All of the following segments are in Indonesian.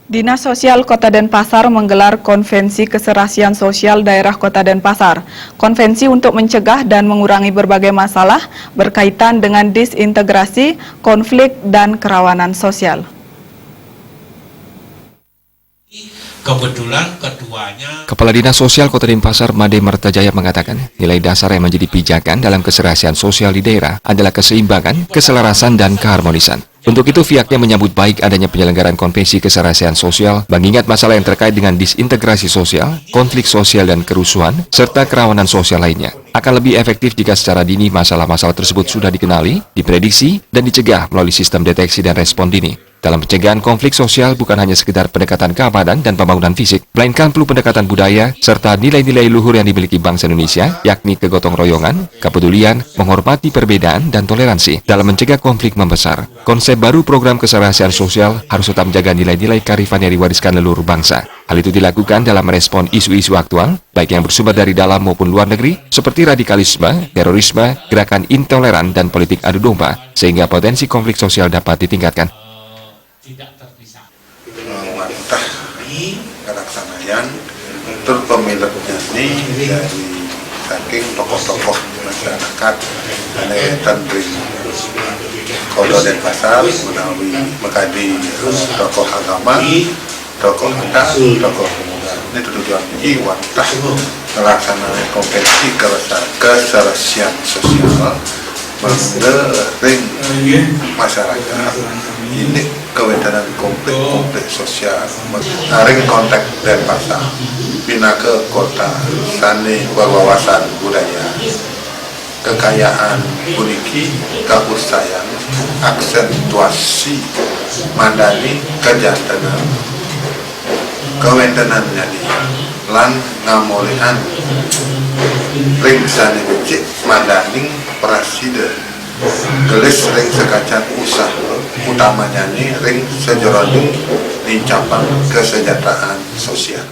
Dinas Sosial Kota Denpasar menggelar Konvensi Keserasian Sosial Daerah Kota Denpasar. Konvensi untuk mencegah dan mengurangi berbagai masalah berkaitan dengan disintegrasi, konflik, dan kerawanan sosial. Kebetulan ketuanya Kepala Dinas Sosial Kota Denpasar, Made Martajaya mengatakan, nilai dasar yang menjadi pijakan dalam keserasian sosial di daerah adalah keseimbangan, keselarasan, dan keharmonisan. Untuk itu, pihaknya menyambut baik adanya penyelenggaraan konvensi keserasian sosial, mengingat masalah yang terkait dengan disintegrasi sosial, konflik sosial dan kerusuhan, serta kerawanan sosial lainnya. Akan lebih efektif jika secara dini masalah-masalah tersebut sudah dikenali, diprediksi, dan dicegah melalui sistem deteksi dan respon dini. Dalam pencegahan konflik sosial bukan hanya sekedar pendekatan keamanan dan pembangunan fisik, melainkan perlu pendekatan budaya serta nilai-nilai luhur yang dimiliki bangsa Indonesia, yakni kegotong royongan, kepedulian, menghormati perbedaan, dan toleransi dalam mencegah konflik membesar. Konsep baru program keserasian sosial harus tetap menjaga nilai-nilai kearifan yang diwariskan leluhur bangsa. Hal itu dilakukan dalam merespon isu-isu aktual, baik yang bersumber dari dalam maupun luar negeri, seperti radikalisme, terorisme, gerakan intoleran, dan politik adu domba, sehingga potensi konflik sosial dapat ditingkatkan. tidak terpisah. Mantah pelaksanaan tur pemiliknya ini dari saking tokoh-tokoh masyarakat dari Tandri Kodo Denpasar melalui Mekadi tokoh agama, tokoh adat, tokoh pemuda. Ini tujuannya wantah pelaksanaan konvensi keserasian sosial menggering masyarakat ini kewenangan konflik sosial ring kontak Denpasar bina ke kota sani berwawasan budaya kekayaan puniki keustayaan aksentuasi mandani kejantanan kewenangannya di lan ngamulihan ring sani becik mandaning presiden gelis ring sekacan usaha utamanya nih ring sejeroning nincapan kesejahteraan sosial.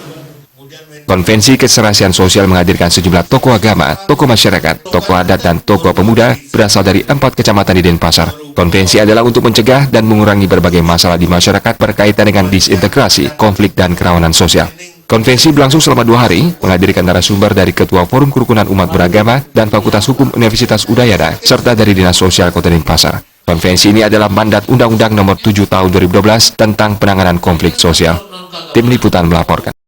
Konvensi keserasian sosial menghadirkan sejumlah tokoh agama, tokoh masyarakat, tokoh adat, dan tokoh pemuda berasal dari 4 kecamatan di Denpasar. Konvensi adalah untuk mencegah dan mengurangi berbagai masalah di masyarakat berkaitan dengan disintegrasi, konflik, dan kerawanan sosial. Konvensi berlangsung selama 2 hari, menghadirkan narasumber dari Ketua Forum Kerukunan Umat Beragama dan Fakultas Hukum Universitas Udayana, serta dari Dinas Sosial Kota Denpasar. Konvensi ini adalah mandat Undang-Undang Nomor 7 Tahun 2012 tentang penanganan konflik sosial. Tim Liputan melaporkan.